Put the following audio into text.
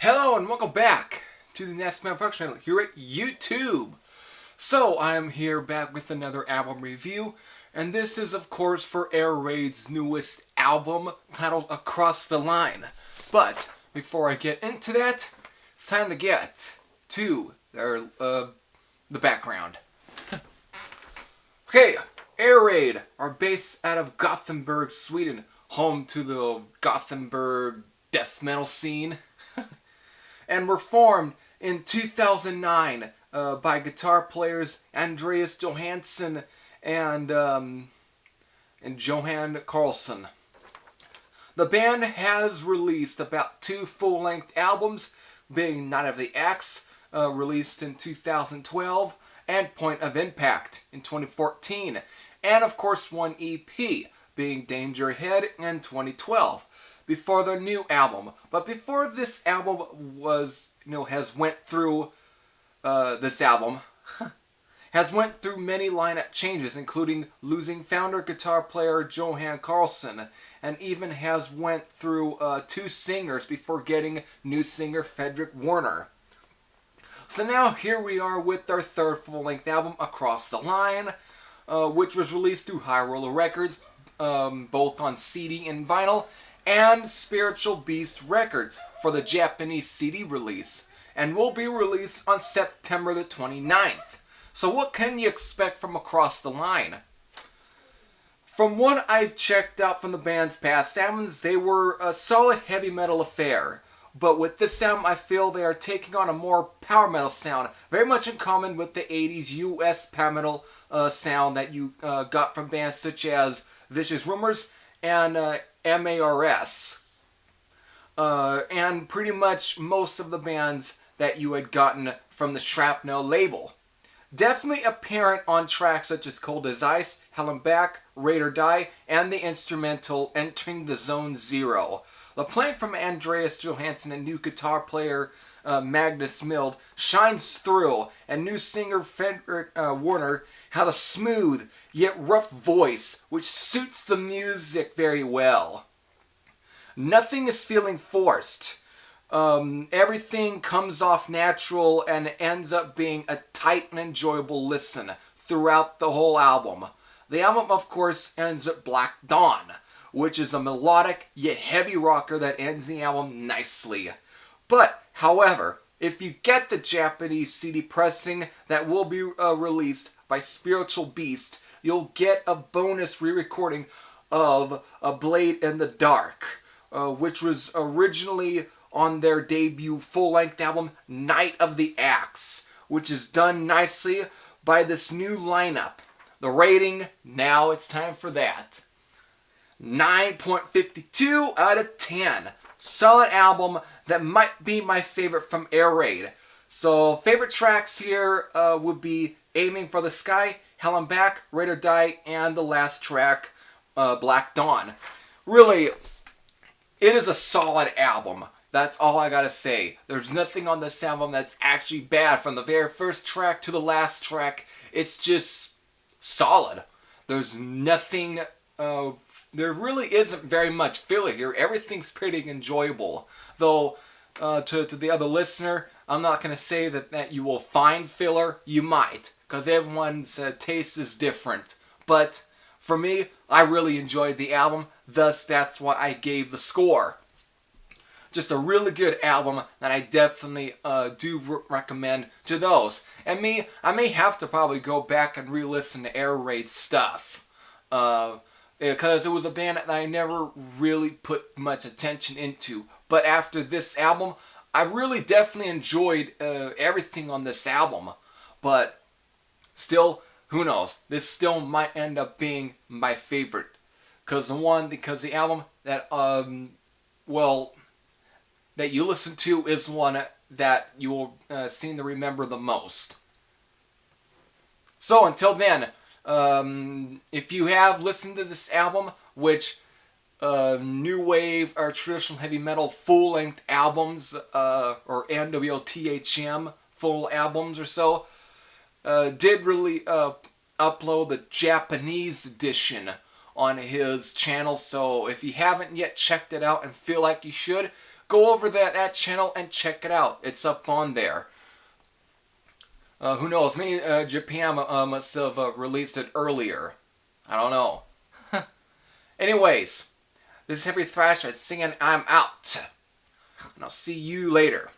Hello and welcome back to the Next Man Production channel here at YouTube. So I am here back with another album review, and this is of course for Air Raid's newest album titled Across the Line. But before I get into that, it's time to get to the background. Okay, Air Raid are based out of Gothenburg, Sweden, home to the Gothenburg death metal scene. And were formed in 2009 by guitar players Andreas, Johansson, and Johan Karlsson. The band has released about 2 full-length albums, being Night of the Axe, released in 2012, and Point of Impact in 2014, and of course 1 EP, being Danger Ahead in 2012. Before their new album. But before this album has went through has went through many lineup changes, including losing founder guitar player Johan Karlsson, and even has went through 2 singers before getting new singer Fredrik Werner. So now here we are with their 3rd full-length album, Across the Line, which was released through High Roller Records, both on CD and vinyl, and Spiritual Beast Records for the Japanese CD release, and will be released on September the 29th. So what can you expect from Across the Line? From what I've checked out from the band's past albums, they were a solid heavy metal affair. But with this album, I feel they are taking on a more power metal sound, very much in common with the 80s US power metal sound that you got from bands such as Vicious Rumors and MARS, and pretty much most of the bands that you had gotten from the Shrapnel label. Definitely apparent on tracks such as Cold as Ice, Hell and Back, Raid or Die, and the instrumental Entering the Zone Zero. The playing from Andreas Johansson and new guitar player Magnus Mild shines through, and new singer Fredrik Werner had a smooth yet rough voice which suits the music very well. Nothing is feeling forced. Everything comes off natural and ends up being a tight and enjoyable listen throughout the whole album. The album, of course, ends with Black Dawn, which is a melodic yet heavy rocker that ends the album nicely. But, however, if you get the Japanese CD pressing that will be released by Spiritual Beast, you'll get a bonus re-recording of A Blade in the Dark, which was originally on their debut full-length album, Night of the Axe, which is done nicely by this new lineup. The rating, now it's time for that. 9.52 out of 10. Solid album that might be my favorite from Air Raid. So favorite tracks here would be Aiming for the Sky, Hell and Back, Raid or Die, and the last track, Black Dawn. Really, it is a solid album. That's all I gotta say. There's nothing on this album that's actually bad. From the very first track to the last track, it's just solid. There's nothing, there really isn't very much filler here. Everything's pretty enjoyable. Though, to the other listener, I'm not going to say that you will find filler. You might, because everyone's taste is different. But, for me, I really enjoyed the album. Thus, that's why I gave the score. Just a really good album that I definitely do recommend to those. And me, I may have to probably go back and re-listen to Air Raid stuff. Because it was a band that I never really put much attention into. But after this album, I really definitely enjoyed everything on this album. But still, who knows? This still might end up being my favorite. Because the album that, that you listen to is one that you will seem to remember the most. So until then, if you have listened to this album, which new wave or traditional heavy metal full-length albums, or NWOTHM full albums or so, did really upload the Japanese edition on his channel. So if you haven't yet checked it out and feel like you should, go over that channel and check it out. It's up on there. Who knows? Maybe Japan must have released it earlier. I don't know. Anyways, this is Heavy Thrash singing I'm out. And I'll see you later.